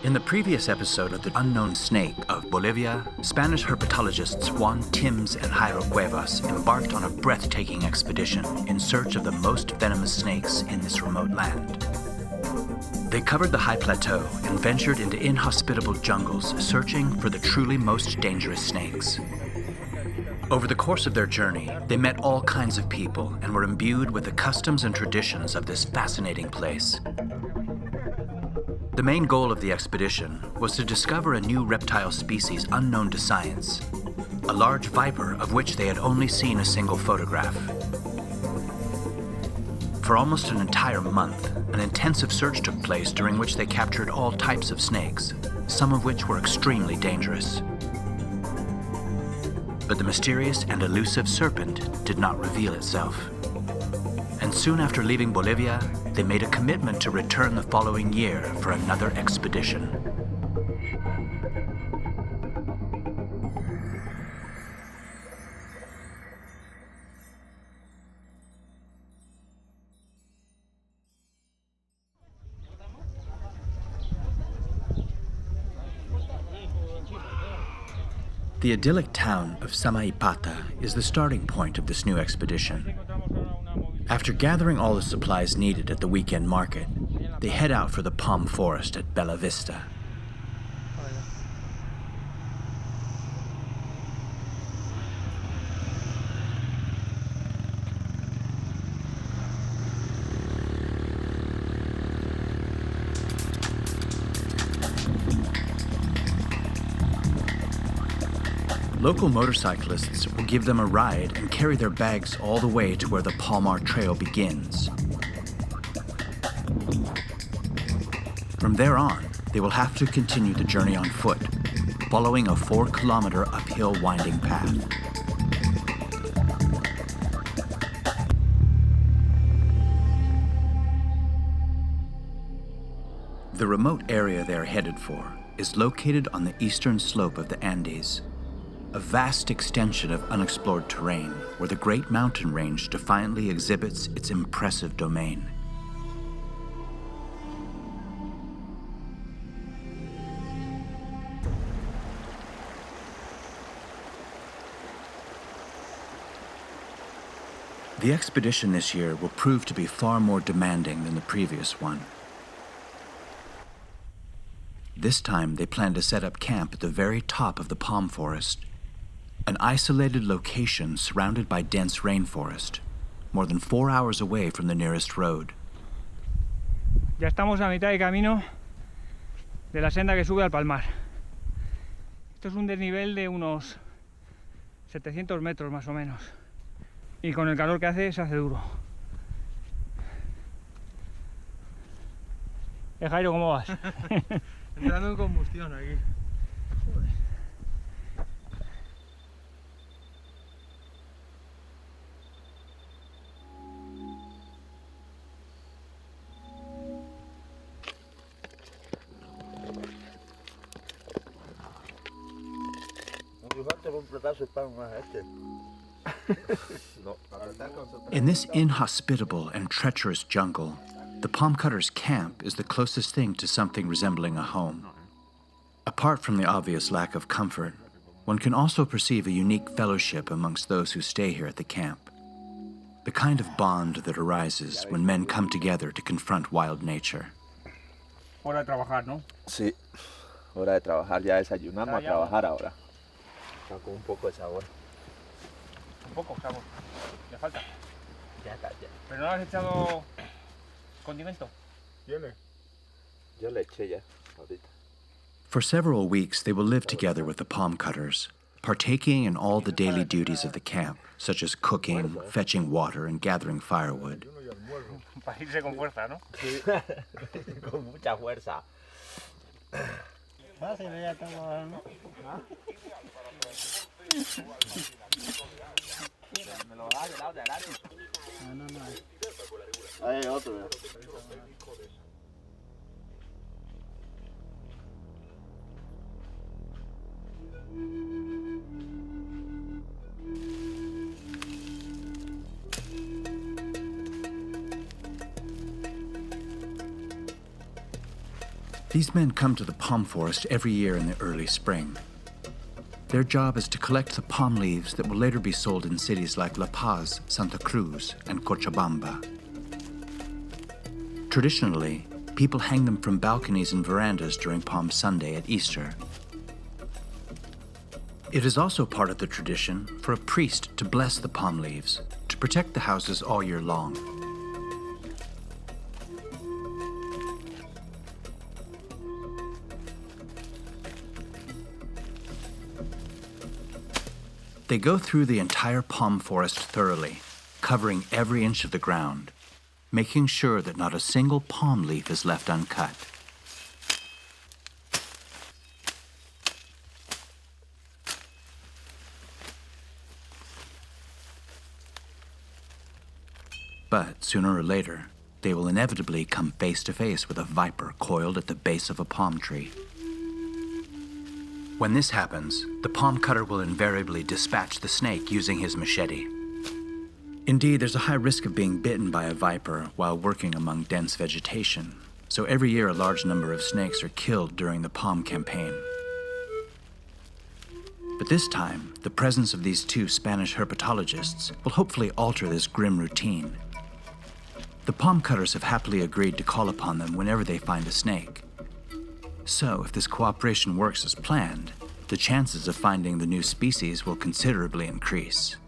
In the previous episode of The Unknown Snake of Bolivia, Spanish herpetologists Juan Tims and Jairo Cuevas embarked on a breathtaking expedition in search of the most venomous snakes in this remote land. They covered the high plateau and ventured into inhospitable jungles searching for the truly most dangerous snakes. Over the course of their journey, they met all kinds of people and were imbued with the customs and traditions of this fascinating place. The main goal of the expedition was to discover a new reptile species unknown to science, a large viper of which they had only seen a single photograph. For almost an entire month, an intensive search took place during which they captured all types of snakes, some of which were extremely dangerous. But the mysterious and elusive serpent did not reveal itself. And soon after leaving Bolivia, they made a commitment to return the following year for another expedition. The idyllic town of Samaipata is the starting point of this new expedition. After gathering all the supplies needed at the weekend market, they head out for the palm forest at Bella Vista. Local motorcyclists will give them a ride and carry their bags all the way to where the Palmar Trail begins. From there on, they will have to continue the journey on foot, following a 4-kilometer uphill winding path. The remote area they are headed for is located on the eastern slope of the Andes, a vast extension of unexplored terrain where the Great Mountain Range defiantly exhibits its impressive domain. The expedition this year will prove to be far more demanding than the previous one. This time, they plan to set up camp at the very top of the palm forest, an isolated location surrounded by dense rainforest, more than 4 hours away from the nearest road. Ya estamos a mitad de camino de la senda que sube al Palmar. Esto es un desnivel de unos 700 metros más o menos. Y con el calor que hace, se hace duro. Jairo, ¿cómo vas? Entrando en combustión aquí. Joder. In this inhospitable and treacherous jungle, the palm cutter's camp is the closest thing to something resembling a home. Apart from the obvious lack of comfort, one can also perceive a unique fellowship amongst those who stay here at the camp. The kind of bond that arises when men come together to confront wild nature. Hora de trabajar, ¿no? Sí, hora de trabajar, ya desayunamos, a trabajar ahora. Está con un poco de sabor. Un poco sabor, le falta. Ya está, ya. ¿Pero no has echado condimento? ¿Tiene? Yo le eché ya, ahorita. For several weeks, they will live together with the palm cutters, partaking in all the daily duties of the camp, such as cooking, fetching water, and gathering firewood. Para irse con fuerza, ¿no? Sí, con mucha fuerza. Me lo da de lado de adelante. No. Ahí hay otro. These men come to the palm forest every year in the early spring. Their job is to collect the palm leaves that will later be sold in cities like La Paz, Santa Cruz, and Cochabamba. Traditionally, people hang them from balconies and verandas during Palm Sunday at Easter. It is also part of the tradition for a priest to bless the palm leaves to protect the houses all year long. They go through the entire palm forest thoroughly, covering every inch of the ground, making sure that not a single palm leaf is left uncut. But sooner or later, they will inevitably come face to face with a viper coiled at the base of a palm tree. When this happens, the palm cutter will invariably dispatch the snake using his machete. Indeed, there's a high risk of being bitten by a viper while working among dense vegetation, so every year a large number of snakes are killed during the palm campaign. But this time, the presence of these two Spanish herpetologists will hopefully alter this grim routine. The palm cutters have happily agreed to call upon them whenever they find a snake. So, if this cooperation works as planned, the chances of finding the new species will considerably increase.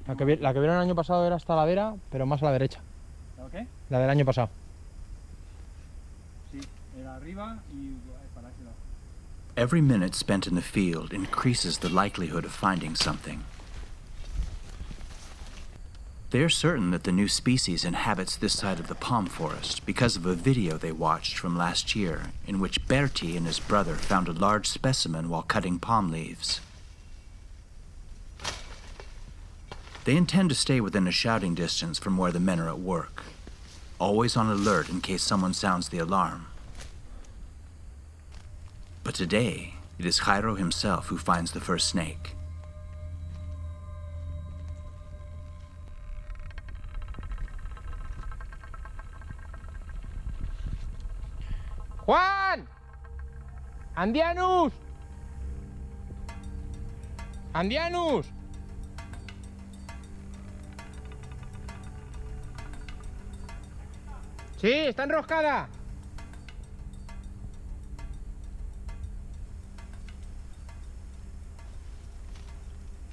La que vieron el año pasado era esta ladera, pero más a la derecha. ¿Ok? La del año pasado. Sí, era arriba y para ese lado. Every minute spent in the field increases the likelihood of finding something. They're certain that the new species inhabits this side of the palm forest because of a video they watched from last year in which Bertie and his brother found a large specimen while cutting palm leaves. They intend to stay within a shouting distance from where the men are at work, always on alert in case someone sounds the alarm. But today, it is Jairo himself who finds the first snake. ¡Juan! ¡Andianus! ¡Andianus! Sí, está enroscada.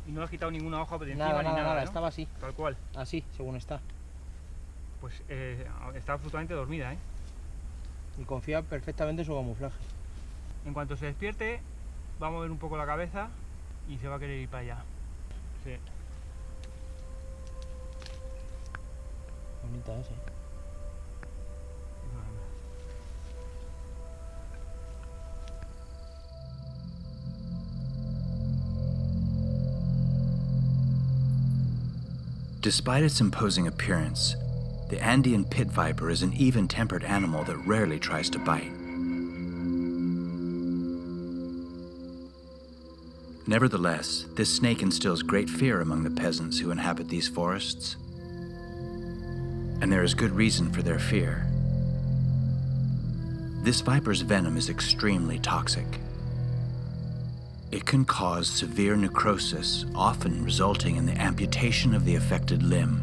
Y no le has quitado ninguna hoja de encima Nada, ni nada, nada, nada, ¿no? estaba así. Tal cual. Así, según está. Pues está absolutamente dormida, ¿eh? Y confía perfectamente en su camuflaje. En cuanto se despierte, va a mover un poco la cabeza y se va a querer ir para allá. Sí. Bonita esa, ¿eh? Es una hembra. Despite its imposing appearance, the Andean pit viper is an even-tempered animal that rarely tries to bite. Nevertheless, this snake instills great fear among the peasants who inhabit these forests. And there is good reason for their fear. This viper's venom is extremely toxic. It can cause severe necrosis, often resulting in the amputation of the affected limb.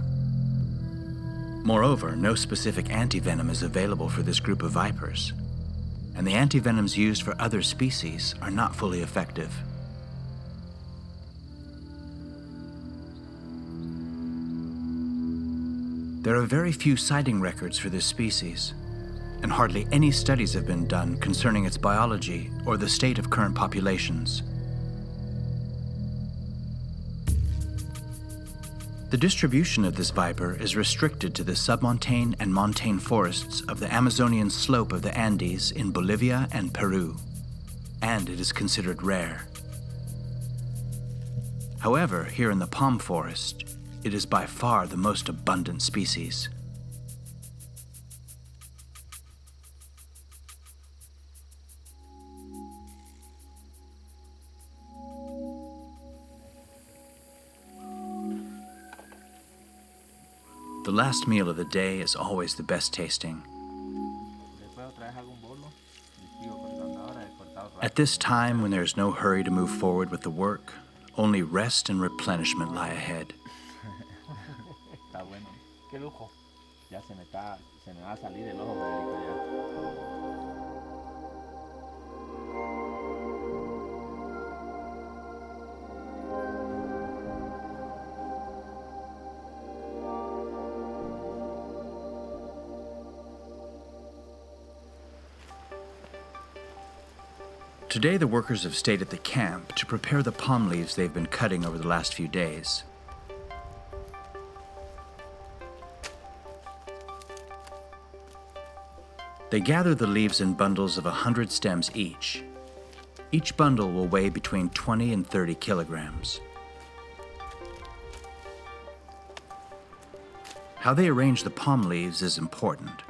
Moreover, no specific antivenom is available for this group of vipers, and the antivenoms used for other species are not fully effective. There are very few sighting records for this species, and hardly any studies have been done concerning its biology or the state of current populations. The distribution of this viper is restricted to the submontane and montane forests of the Amazonian slope of the Andes in Bolivia and Peru, and it is considered rare. However, here in the palm forest, it is by far the most abundant species. The last meal of the day is always the best tasting. At this time, when there is no hurry to move forward with the work, only rest and replenishment lie ahead. Está bueno. Qué lujo. Ya se me va a salir el ojo, Federico, ya. Today, the workers have stayed at the camp to prepare the palm leaves they've been cutting over the last few days. They gather the leaves in bundles of 100 stems each. Each bundle will weigh between 20 and 30 kilograms. How they arrange the palm leaves is important.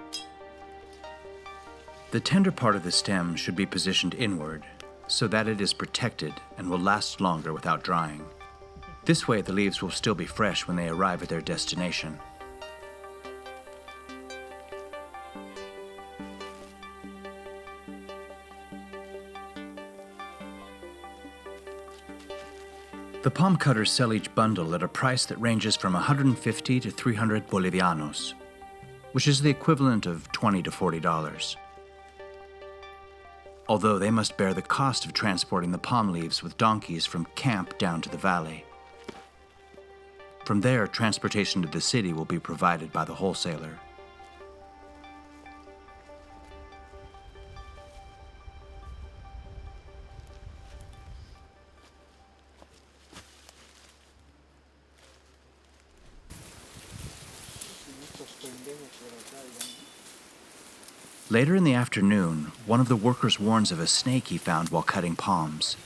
The tender part of the stem should be positioned inward so that it is protected and will last longer without drying. This way, the leaves will still be fresh when they arrive at their destination. The palm cutters sell each bundle at a price that ranges from 150 to 300 Bolivianos, which is the equivalent of $20 to $40. Although they must bear the cost of transporting the palm leaves with donkeys from camp down to the valley. From there, transportation to the city will be provided by the wholesaler. Later in the afternoon, one of the workers warns of a snake he found while cutting palms,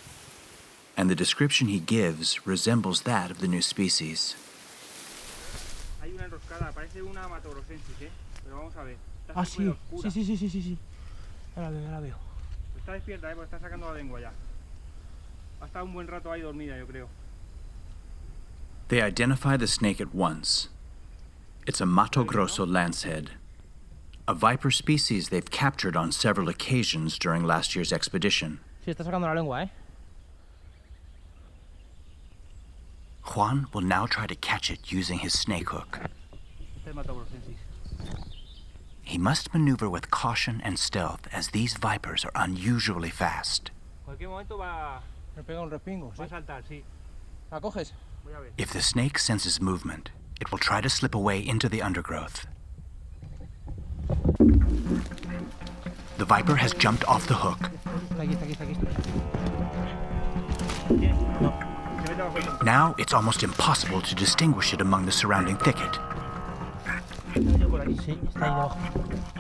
and the description he gives resembles that of the new species. Hay una enroscada, parece una amatogrosensis, ¿eh? Pero vamos a ver. Está Ah, súper sí. oscura. Sí. Ahora la veo. Está despierta, porque está sacando la lengua ya. Ha estado un buen rato ahí dormida, yo creo. They identify the snake at once. It's a Mato Grosso lancehead, a viper species they've captured on several occasions during last year's expedition. Sí, está sacando la lengua, ¿eh? Juan will now try to catch it using his snake hook. Este es amatogrosensis. He must maneuver with caution and stealth as these vipers are unusually fast. En cualquier momento va Me pega un respingo, a sí. saltar, sí. ¿La coges? Voy a ver. If the snake senses movement, it will try to slip away into the undergrowth. The viper has jumped off the hook. Está aquí. Se mete bajo el... Now it's almost impossible to distinguish it among the surrounding thicket. Sí, está ahí debajo.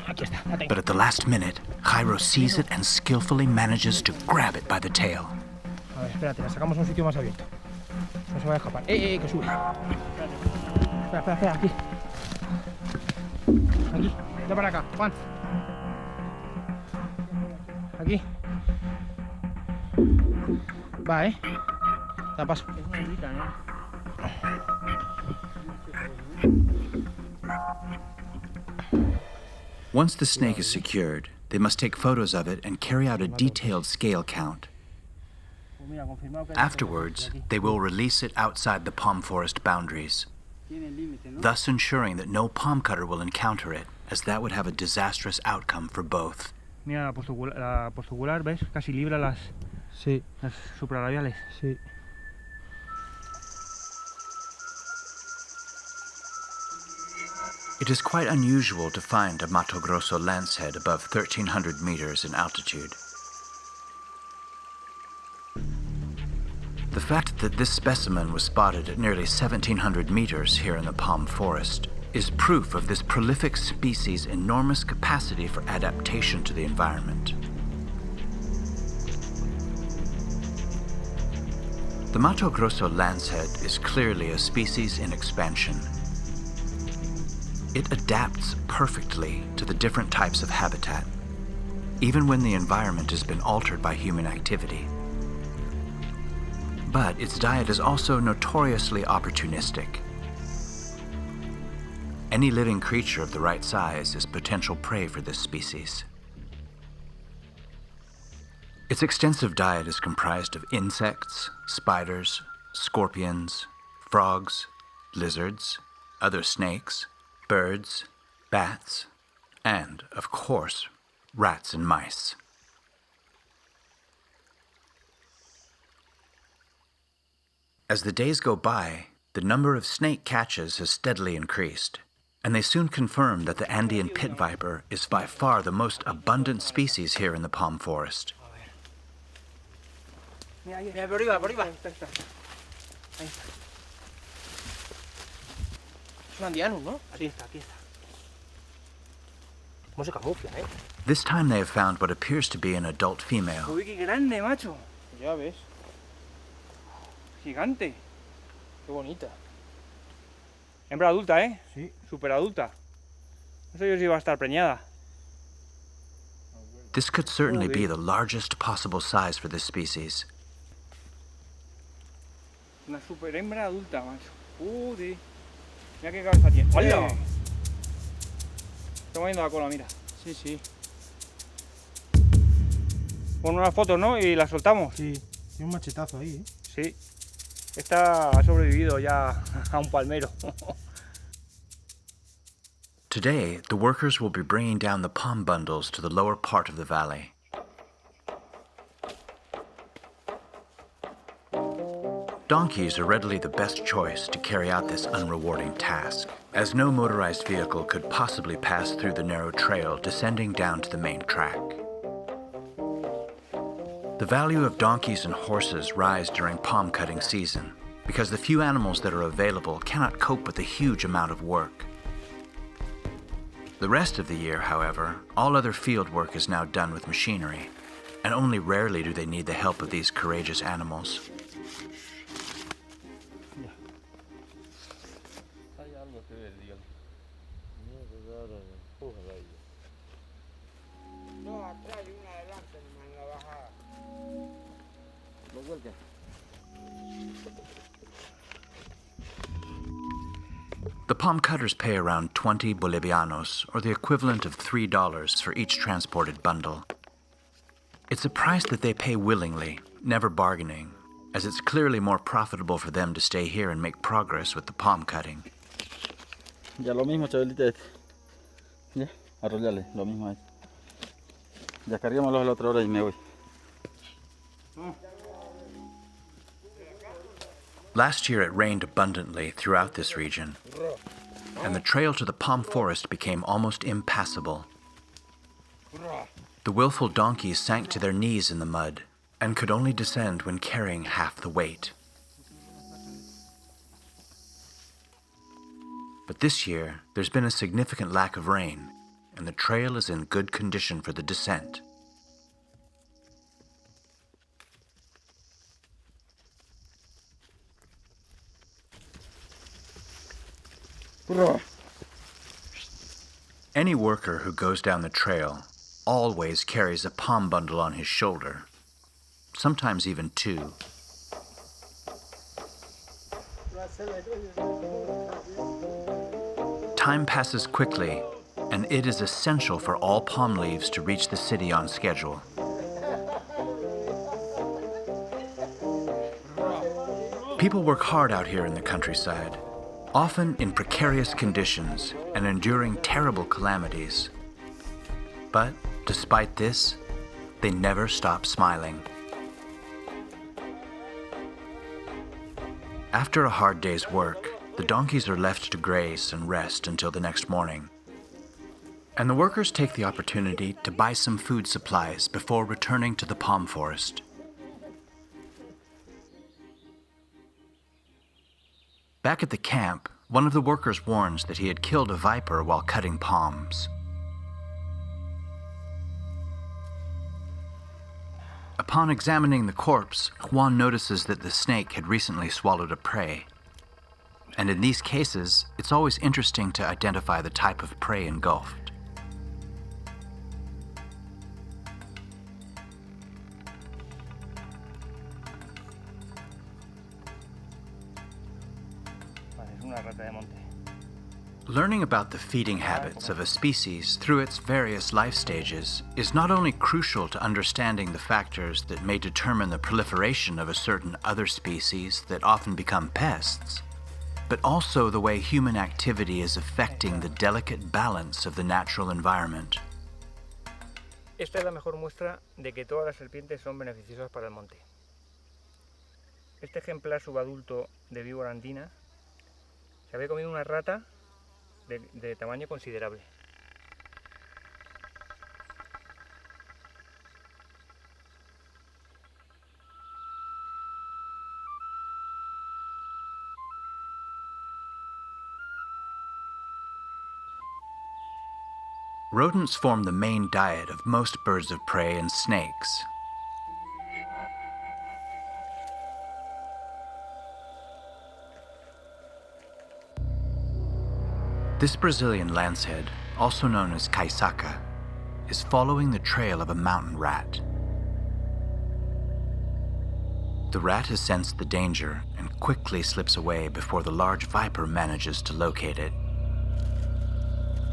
Aquí está, la tengo. But at the last minute, Jairo sees it and skillfully manages to grab it by the tail. A ver, espérate, la sacamos a un sitio más abierto. No se vaya a escapar. Que sube. Espera, aquí. Aquí, ya para acá, Juan. Aquí. Va, la paso. Es una negrita, ¿eh? Once the snake is secured, they must take photos of it and carry out a detailed scale count. Pues mira, confirmado que hay Afterwards, aquí. they will release it outside the palm forest boundaries, Tiene límite, ¿no? thus ensuring that no palm cutter will encounter it, as that would have a disastrous outcome for both. Mira la postugular, ¿ves? Casi libra las supraradiales. Sí. It is quite unusual to find a Mato Grosso lancehead above 1,300 meters in altitude. The fact that this specimen was spotted at nearly 1,700 meters here in the palm forest is proof of this prolific species' enormous capacity for adaptation to the environment. The Mato Grosso lancehead is clearly a species in expansion. It adapts perfectly to the different types of habitat, even when the environment has been altered by human activity. But its diet is also notoriously opportunistic. Any living creature of the right size is potential prey for this species. Its extensive diet is comprised of insects, spiders, scorpions, frogs, lizards, other snakes, birds, bats, and, of course, rats and mice. As the days go by, the number of snake catches has steadily increased, and they soon confirmed that the Andean pit viper is by far the most abundant species here in the palm forest. Mira, por arriba, por arriba. Ahí está. Es un andiano, ¿no? Aquí está, aquí está. ¿Cómo se camufla, eh? This time they have found what appears to be an adult female. Uy, qué grande, macho. Ya ves. Gigante. Qué bonita. Hembra adulta, ¿eh? Sí. Súper adulta. No sé yo si va a estar preñada. This could certainly be the largest possible size for this species. Una super hembra adulta, macho. Joder. Mira qué cabeza tiene. ¡Hola! Está moviendo la cola, mira. Sí, sí. Pon una foto, ¿no? Y la soltamos. Sí. Tiene un machetazo ahí, ¿eh? Sí. Esta ha sobrevivido ya a un palmero. Today, the workers will be bringing down the palm bundles to the lower part of the valley. Donkeys are readily the best choice to carry out this unrewarding task, as no motorized vehicle could possibly pass through the narrow trail descending down to the main track. The value of donkeys and horses rise during palm cutting season because the few animals that are available cannot cope with the huge amount of work. The rest of the year, however, all other field work is now done with machinery, and only rarely do they need the help of these courageous animals. The palm cutters pay around 20 bolivianos, or the equivalent of $3 for each transported bundle. It's a price that they pay willingly, never bargaining, as it's clearly more profitable for them to stay here and make progress with the palm cutting. Ya lo mismo, Chabelita. Ya, arrollale, lo mismo es. Ya carguémoslo a la otra hora y me voy. Last year it rained abundantly throughout this region, and the trail to the palm forest became almost impassable. The willful donkeys sank to their knees in the mud and could only descend when carrying half the weight. But this year, there's been a significant lack of rain, and the trail is in good condition for the descent. Any worker who goes down the trail always carries a palm bundle on his shoulder, sometimes even two. Time passes quickly, and it is essential for all palm leaves to reach the city on schedule. People work hard out here in the countryside, often in precarious conditions and enduring terrible calamities. But despite this, they never stop smiling. After a hard day's work, the donkeys are left to graze and rest until the next morning. And the workers take the opportunity to buy some food supplies before returning to the palm forest. Back at the camp, one of the workers warns that he had killed a viper while cutting palms. Upon examining the corpse, Juan notices that the snake had recently swallowed a prey. And in these cases, it's always interesting to identify the type of prey engulfed. Vale, es una rata de monte. Learning about the feeding habits of a species through its various life stages is not only crucial to understanding the factors that may determine the proliferation of a certain other species that often become pests, but also the way human activity is affecting the delicate balance of the natural environment. Esta es la mejor muestra de que todas las serpientes son beneficiosas para el monte. Este ejemplar subadulto de víbora andina se había comido una rata de tamaño considerable. Rodents form the main diet of most birds of prey and snakes. This Brazilian lancehead, also known as caiçaca, is following the trail of a mountain rat. The rat has sensed the danger and quickly slips away before the large viper manages to locate it.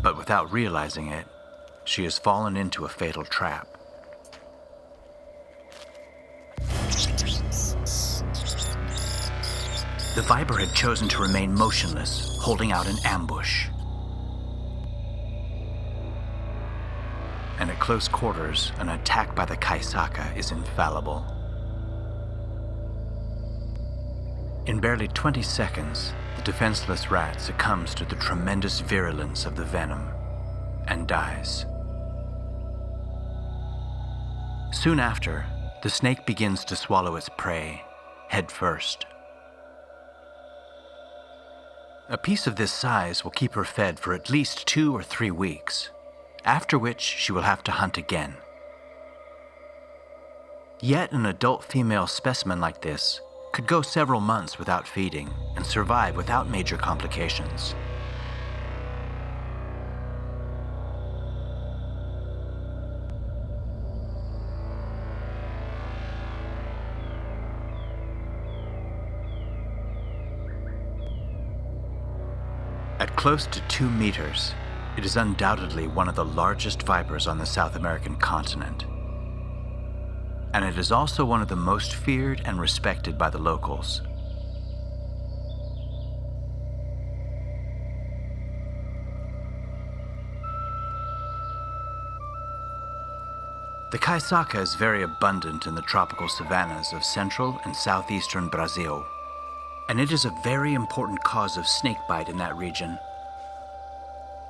But without realizing it, she has fallen into a fatal trap. The viper had chosen to remain motionless, holding out an ambush. And at close quarters, an attack by the caiçaca is infallible. In barely 20 seconds, the defenseless rat succumbs to the tremendous virulence of the venom and dies. Soon after, the snake begins to swallow its prey, head first. A piece of this size will keep her fed for at least 2 or 3 weeks, after which she will have to hunt again. Yet an adult female specimen like this could go several months without feeding and survive without major complications. At close to 2 meters, it is undoubtedly one of the largest vipers on the South American continent. And it is also one of the most feared and respected by the locals. The caiçaca is very abundant in the tropical savannas of central and southeastern Brazil, and it is a very important cause of snakebite in that region.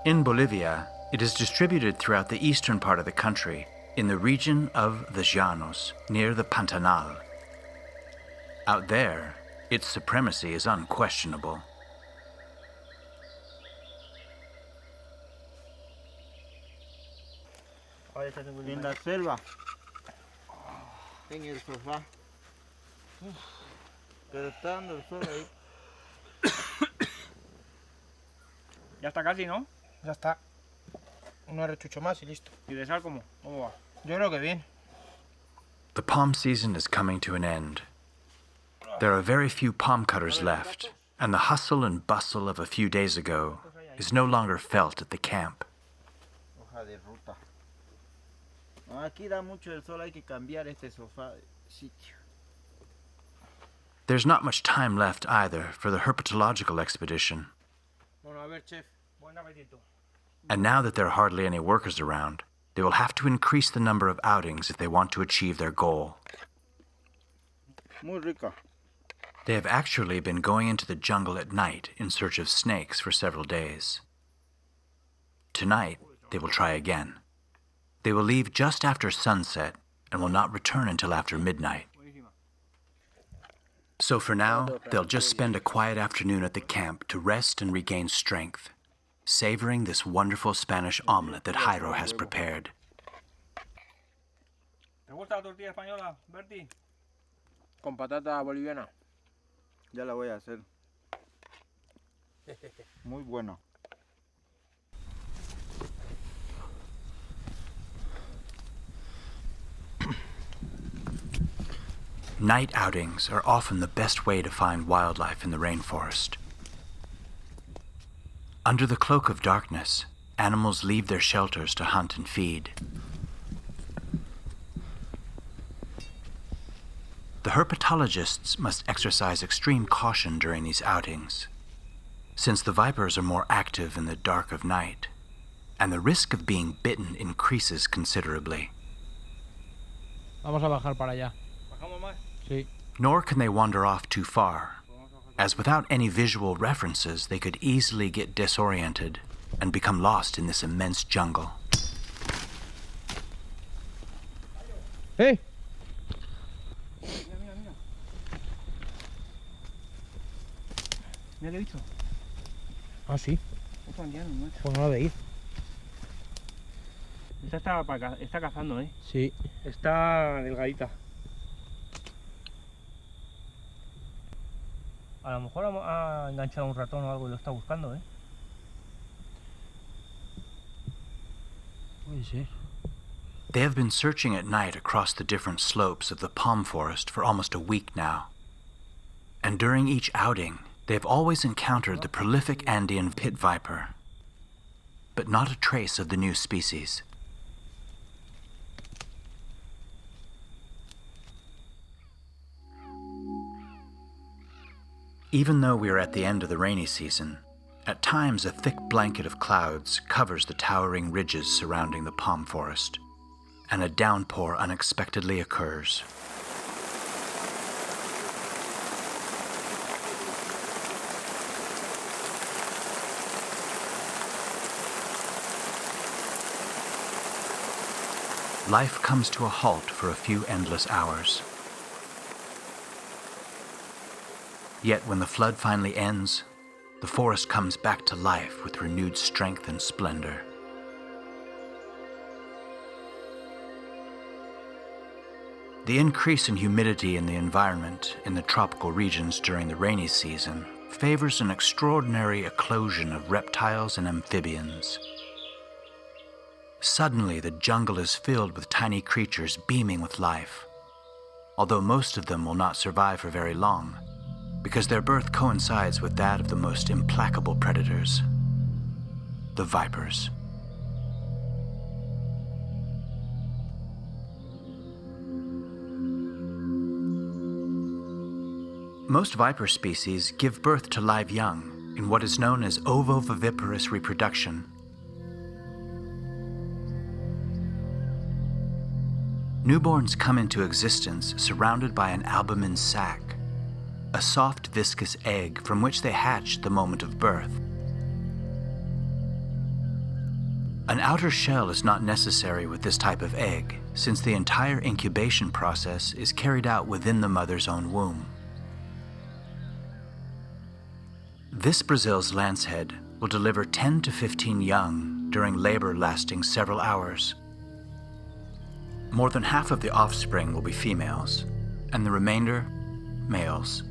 In Bolivia, it is distributed throughout the eastern part of the country, in the region of the Llanos, near the Pantanal. Out there, its supremacy is unquestionable. En la selva, en el sofá, pero está dando el sol ahí. Ya está casi, ¿no? Ya está. Un arrechucho más y listo. ¿Y de sal cómo? ¿Cómo va? Yo creo que bien. The palm season is coming to an end. There are very few palm cutters left, and the hustle and bustle of a few days ago is no longer felt at the camp. Hoja de ruta. No, aquí da mucho el sol, hay que cambiar este sofá de sitio. There's not much time left either for the herpetological expedition. Bueno, a ver, chef. Buen apetito. And now that there are hardly any workers around, they will have to increase the number of outings if they want to achieve their goal. Muy rica. They have actually been going into the jungle at night in search of snakes for several days. Tonight, they will try again. They will leave just after sunset and will not return until after midnight. So for now, they'll just spend a quiet afternoon at the camp to rest and regain strength, savoring this wonderful Spanish omelet that Jairo has prepared. ¿Te gusta la tortilla española, Bertie? Con patata boliviana. Ya la voy a hacer. Muy bueno. Night outings are often the best way to find wildlife in the rainforest. Under the cloak of darkness, animals leave their shelters to hunt and feed. The herpetologists must exercise extreme caution during these outings, since the vipers are more active in the dark of night, and the risk of being bitten increases considerably. Vamos a bajar para allá. ¿Bajamos más? Sí. Nor can they wander off too far, as without any visual references, they could easily get disoriented and become lost in this immense jungle. ¡Eh! Mira que he visto. Ah, sí. Otro andiano, macho. Pues no lo veis. Esta está cazando, ¿eh? Sí. Está delgadita. A lo mejor ha enganchado un ratón o algo y lo está buscando, ¿eh? Puede ser. They have been searching at night across the different slopes of the palm forest for almost a week now. And during each outing, they have always encountered the prolific Andean pit viper, but not a trace of the new species. Even though we are at the end of the rainy season, at times a thick blanket of clouds covers the towering ridges surrounding the palm forest, and a downpour unexpectedly occurs. Life comes to a halt for a few endless hours. Yet when the flood finally ends, the forest comes back to life with renewed strength and splendor. The increase in humidity in the environment in the tropical regions during the rainy season favors an extraordinary eclosion of reptiles and amphibians. Suddenly, the jungle is filled with tiny creatures beaming with life, although most of them will not survive for very long, because their birth coincides with that of the most implacable predators, the vipers. Most viper species give birth to live young in what is known as ovoviviparous reproduction. Newborns come into existence surrounded by an albumin sac, a soft viscous egg from which they hatch at the moment of birth. An outer shell is not necessary with this type of egg, since the entire incubation process is carried out within the mother's own womb. This Brazil's lancehead will deliver 10 to 15 young during labor lasting several hours. More than half of the offspring will be females, and the remainder, males.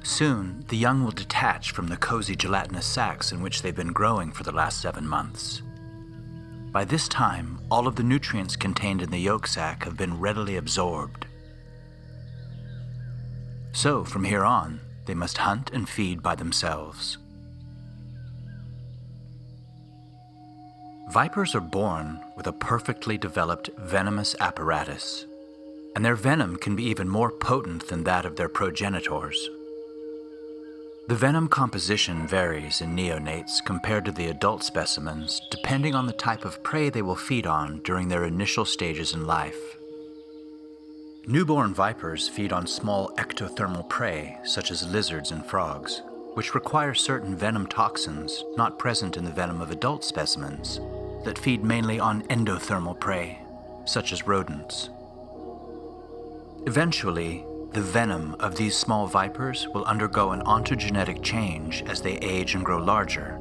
Soon, the young will detach from the cozy gelatinous sacs in which they've been growing for the last 7 months. By this time, all of the nutrients contained in the yolk sac have been readily absorbed. So, from here on, they must hunt and feed by themselves. Vipers are born with a perfectly developed venomous apparatus, and their venom can be even more potent than that of their progenitors. The venom composition varies in neonates compared to the adult specimens, depending on the type of prey they will feed on during their initial stages in life. Newborn vipers feed on small ectothermal prey, such as lizards and frogs, which require certain venom toxins not present in the venom of adult specimens that feed mainly on endothermal prey, such as rodents. Eventually, the venom of these small vipers will undergo an ontogenetic change as they age and grow larger.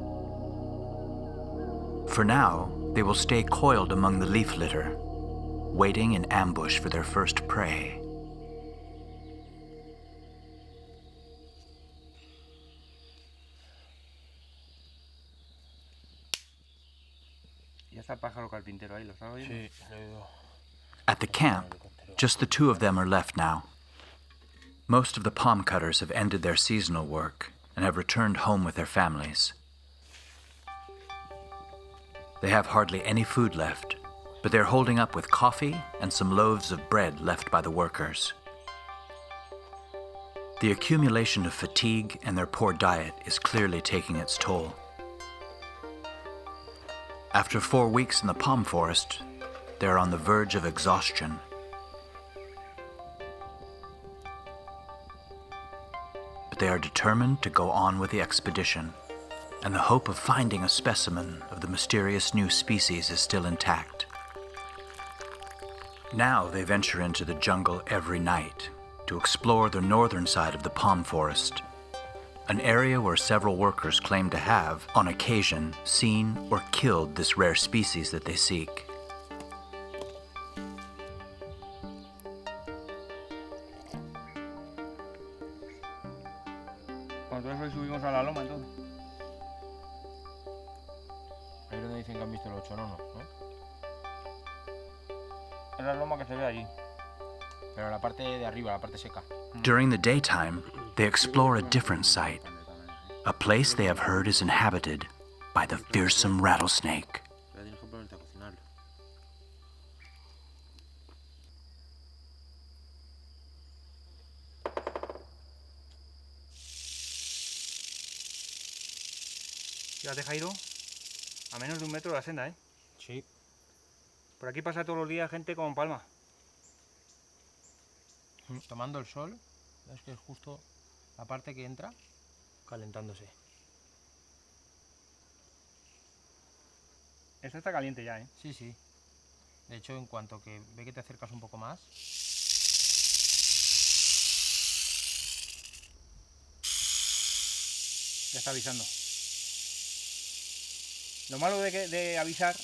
For now, they will stay coiled among the leaf litter, waiting in ambush for their first prey. ¿Y ese pájaro carpintero ahí lo estaba viendo? Sí, lo he oído. At the camp, just the two of them are left now. Most of the palm cutters have ended their seasonal work, and have returned home with their families. They have hardly any food left, but they're holding up with coffee and some loaves of bread left by the workers. The accumulation of fatigue and their poor diet is clearly taking its toll. After 4 weeks in the palm forest, they're on the verge of exhaustion. But they are determined to go on with the expedition, and the hope of finding a specimen of the mysterious new species is still intact. Now they venture into the jungle every night to explore the northern side of the palm forest, an area where several workers claim to have, on occasion, seen or killed this rare species that they seek. Entonces hoy subimos a la loma entonces. Ahí donde dicen que han visto el ochonono, ¿no? Es la loma que se ve allí. Pero la parte de arriba, la parte seca. During the daytime, they explore a different site, a place they have heard is inhabited by the fearsome rattlesnake. Fíjate, Jairo, a menos de 1 metro de la senda, ¿eh? Sí. Por aquí pasa todos los días gente con palma. Tomando el sol, es que es justo la parte que entra calentándose. Esta está caliente ya, ¿eh? Sí, sí. De hecho, en cuanto que ve que te acercas un poco más, Ya está avisando. Lo malo de avisar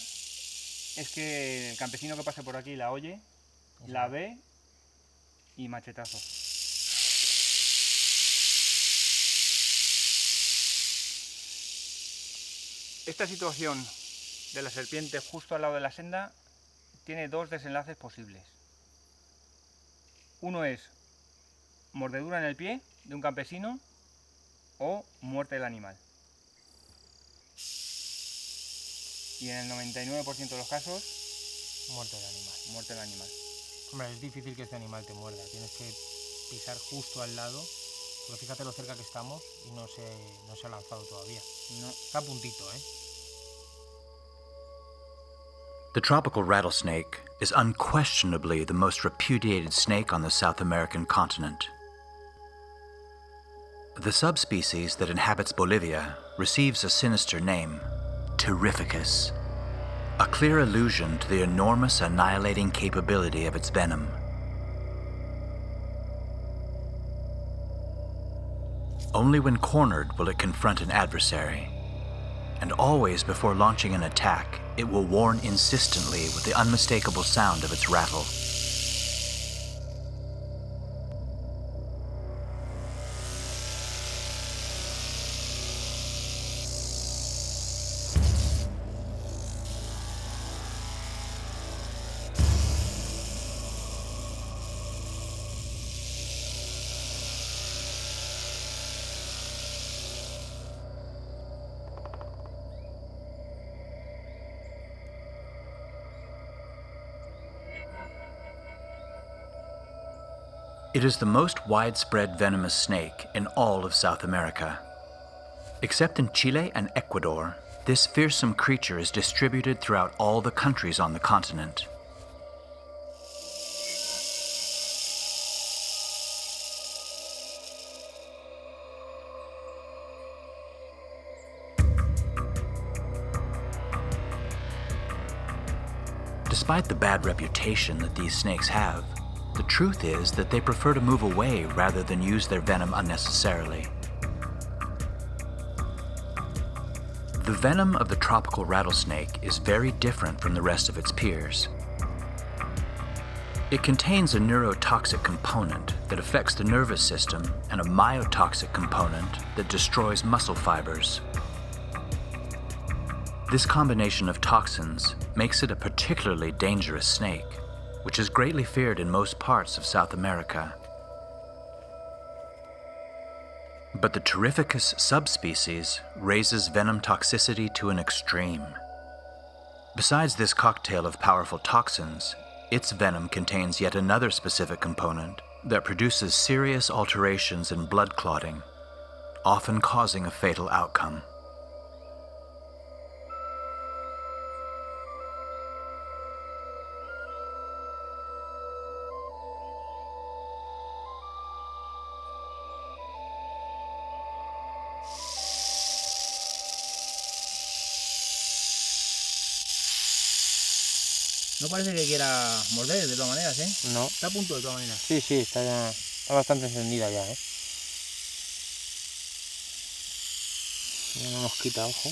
es que el campesino que pase por aquí la oye, la ve y machetazo. Esta situación de la serpiente justo al lado de la senda tiene 2 desenlaces posibles. Uno es mordedura en el pie de un campesino o muerte del animal. Y en el 99% de los casos, muerte del animal. muerte del animal. Hombre, es difícil que este animal te muerda. Tienes que pisar justo al lado. Pero fíjate lo cerca que estamos y no se ha lanzado todavía. No. Está a puntito, ¿eh? The tropical rattlesnake is unquestionably the most repudiated snake on the South American continent. The subspecies that inhabits Bolivia receives a sinister name, Terrificus, a clear allusion to the enormous annihilating capability of its venom. Only when cornered will it confront an adversary, and always before launching an attack, it will warn insistently with the unmistakable sound of its rattle. It is the most widespread venomous snake in all of South America. Except in Chile and Ecuador, this fearsome creature is distributed throughout all the countries on the continent. Despite the bad reputation that these snakes have, the truth is that they prefer to move away rather than use their venom unnecessarily. The venom of the tropical rattlesnake is very different from the rest of its peers. It contains a neurotoxic component that affects the nervous system and a myotoxic component that destroys muscle fibers. This combination of toxins makes it a particularly dangerous snake, which is greatly feared in most parts of South America. But the Terrificus subspecies raises venom toxicity to an extreme. Besides this cocktail of powerful toxins, its venom contains yet another specific component that produces serious alterations in blood clotting, often causing a fatal outcome. No parece que quiera morder de todas maneras, ¿eh? No. Está a punto de todas maneras. Sí, sí, está bastante encendida ya, ¿eh? No nos quita, ojo.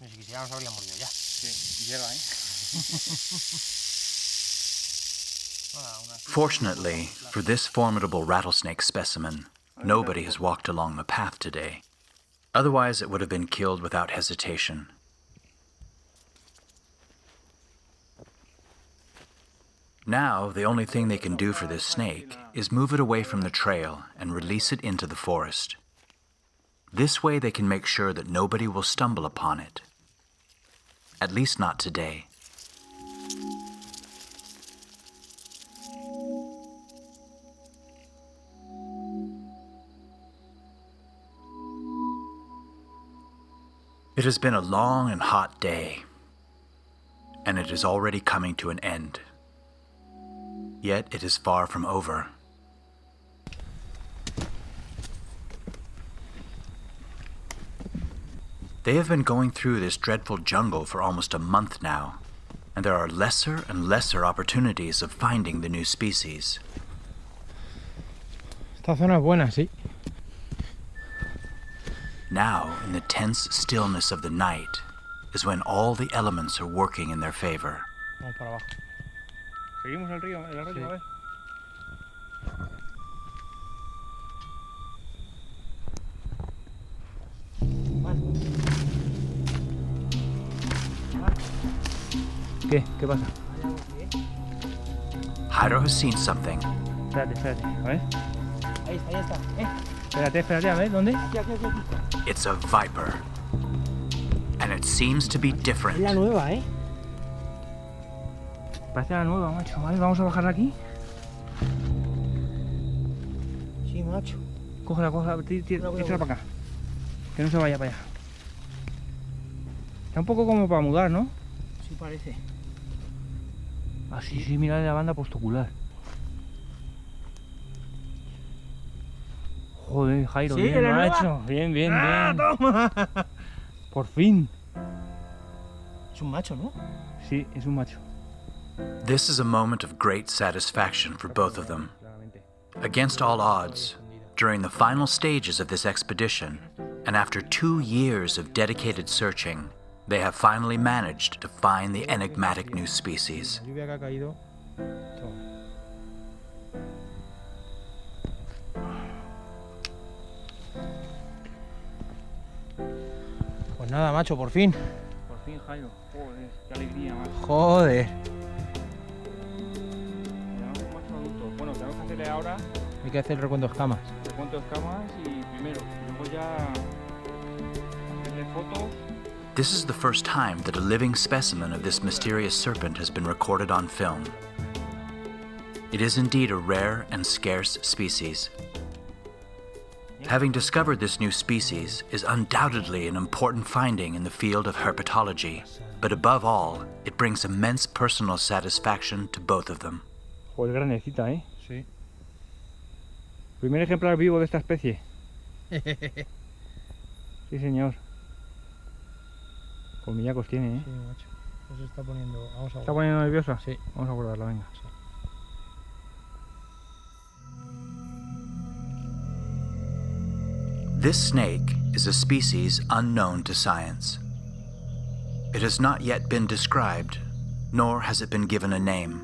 Si quisiéramos habría mordido ya. Sí, llega, ¿eh? Fortunately, for this formidable rattlesnake specimen, nobody has walked along the path today. Otherwise, it would have been killed without hesitation. Now, the only thing they can do for this snake is move it away from the trail and release it into the forest. This way they can make sure that nobody will stumble upon it. At least not today. It has been a long and hot day, and it is already coming to an end. Yet it is far from over. They have been going through this dreadful jungle for almost a month now, and there are lesser and lesser opportunities of finding the new species. Esta zona es buena, sí. Now, in the tense stillness of the night, is when all the elements are working in their favor. Vamos para abajo. Seguimos el río, el arroyo, Sí. a ver. ¿Qué? ¿Qué pasa? Jairo has seen something. Espérate, espérate, a ver. Ahí está. Espérate, a ver, ¿dónde? It's a viper. And it seems to be different. Es la nueva, ¿eh? Parece la nueva, macho. Vale, vamos a bajarla aquí. Sí, macho. Cógela, échala para acá. Que no se vaya para allá. Está un poco como para mudar, ¿no? Sí parece. Ah, sí, mira la banda postocular. Joder, Jairo, ¿Sí? bien, ¿Era macho. Bien, bien. ¡Toma! Por fin. Es un macho, ¿no? Sí, es un macho. This is a moment of great satisfaction for both of them. Against all odds, during the final stages of this expedition, and after 2 years of dedicated searching, they have finally managed to find the enigmatic new species. La lluvia que ha caído. Pues nada, macho, por fin. Por fin, Jairo. Joder, qué alegría, macho. Joder. Tenemos un macho adulto. Bueno, tenemos que hacerle ahora Hay que hacer el recuento de escamas. el cuento de escamas y primero, luego ya hacerle fotos. This is the first time that a living specimen of this mysterious serpent has been recorded on film. It is indeed a rare and scarce species. Having discovered this new species is undoubtedly an important finding in the field of herpetology, but above all, it brings immense personal satisfaction to both of them. Joder, grandecita, ¿eh? Sí. Primer ejemplar vivo de esta especie. Sí, señor. Colmillacos tiene, ¿eh? Sí, macho. Pues se está poniendo... Vamos a ¿Está poniendo nerviosa? Sí. Vamos a guardarla, venga. Sí. This snake is a species unknown to science. It has not yet been described, nor has it been given a name.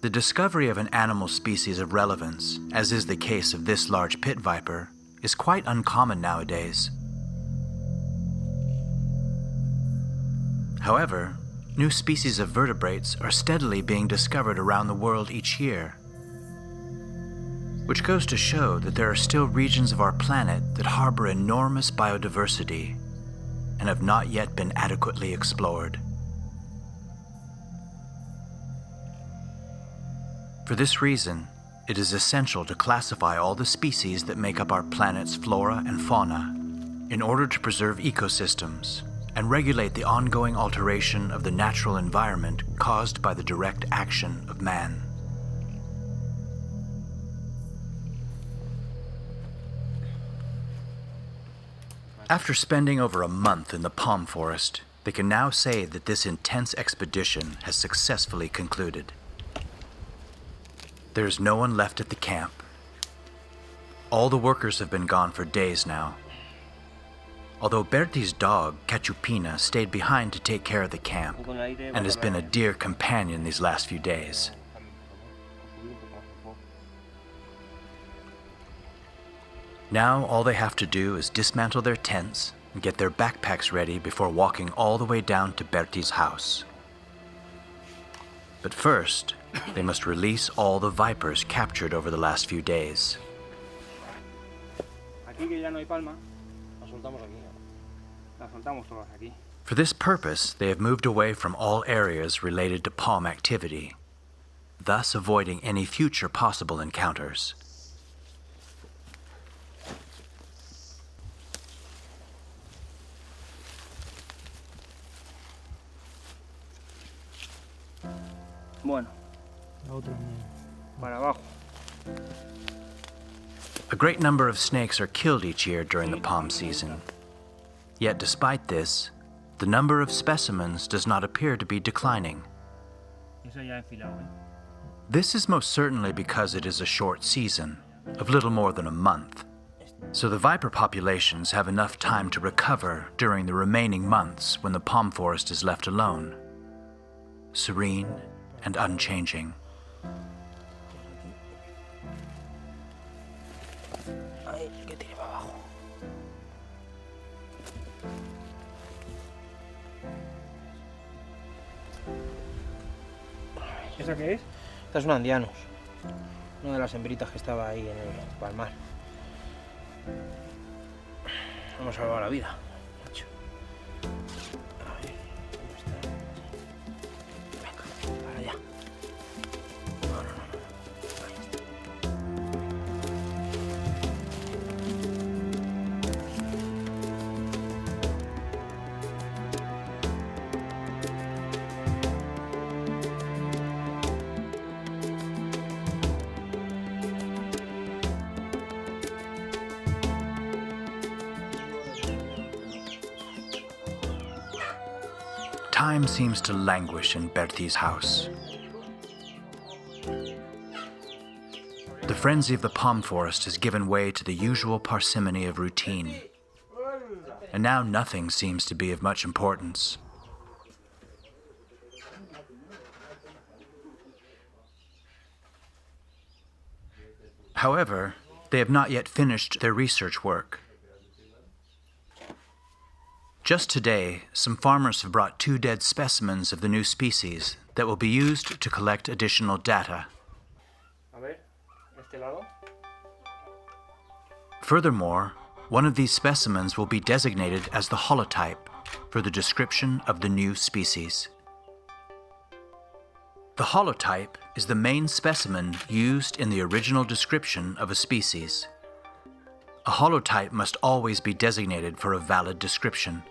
The discovery of an animal species of relevance, as is the case of this large pit viper, is quite uncommon nowadays. However, new species of vertebrates are steadily being discovered around the world each year, which goes to show that there are still regions of our planet that harbor enormous biodiversity and have not yet been adequately explored. For this reason, it is essential to classify all the species that make up our planet's flora and fauna in order to preserve ecosystems and regulate the ongoing alteration of the natural environment caused by the direct action of man. After spending over a month in the palm forest, they can now say that this intense expedition has successfully concluded. There is no one left at the camp. All the workers have been gone for days now. Although Bertie's dog, Cachupina, stayed behind to take care of the camp and has been a dear companion these last few days. Now all they have to do is dismantle their tents and get their backpacks ready before walking all the way down to Bertie's house. But first, they must release all the vipers captured over the last few days. For this purpose, they have moved away from all areas related to palm activity, thus avoiding any future possible encounters. Bueno, para abajo. A great number of snakes are killed each year during the palm season. Yet despite this, the number of specimens does not appear to be declining. This is most certainly because it is a short season, of little more than a month. So the viper populations have enough time to recover during the remaining months when the palm forest is left alone, serene and unchanging. ¿Esa qué es? Esta es un andianus, una de las hembritas que estaba ahí en el palmar. Hemos salvado la vida, macho. Ahí, ¿dónde está? Venga, para allá. No. Ahí está. Time seems to languish in Bertie's house. The frenzy of the palm forest has given way to the usual parsimony of routine, and now nothing seems to be of much importance. However, they have not yet finished their research work. Just today, some farmers have brought 2 dead specimens of the new species that will be used to collect additional data. Furthermore, one of these specimens will be designated as the holotype for the description of the new species. The holotype is the main specimen used in the original description of a species. A holotype must always be designated for a valid description.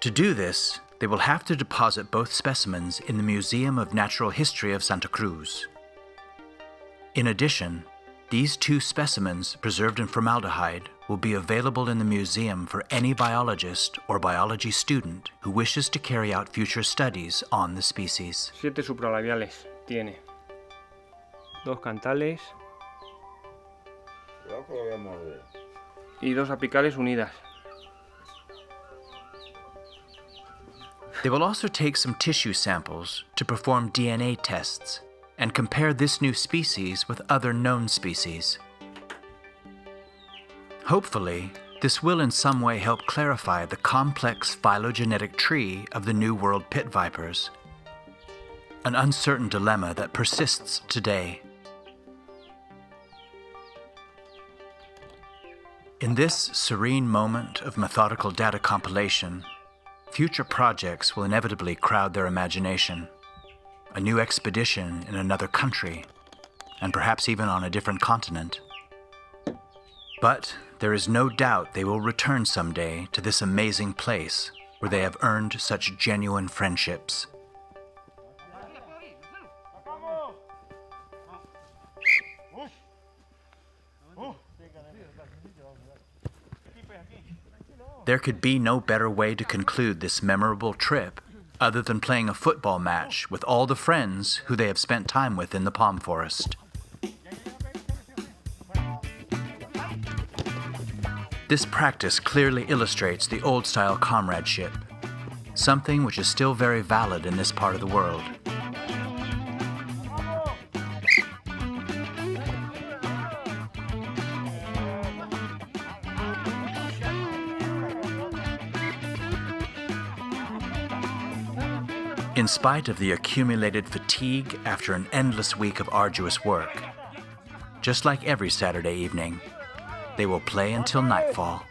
To do this, they will have to deposit both specimens in the Museum of Natural History of Santa Cruz. In addition, these 2 specimens preserved in formaldehyde will be available in the museum for any biologist or biology student who wishes to carry out future studies on the species. 7 supralabiales tiene. 2 cantales y 2 apicales unidas. They will also take some tissue samples to perform DNA tests and compare this new species with other known species. Hopefully, This will in some way help clarify the complex phylogenetic tree of the New World pit vipers, an uncertain dilemma that persists today. In this serene moment of methodical data compilation, future projects will inevitably crowd their imagination. A new expedition in another country, and perhaps even on a different continent. But there is no doubt they will return someday to this amazing place where they have earned such genuine friendships. There could be no better way to conclude this memorable trip other than playing a football match with all the friends who they have spent time with in the palm forest. This practice clearly illustrates the old-style comradeship, something which is still very valid in this part of the world. In spite of the accumulated fatigue after an endless week of arduous work, just like every Saturday evening, they will play until nightfall.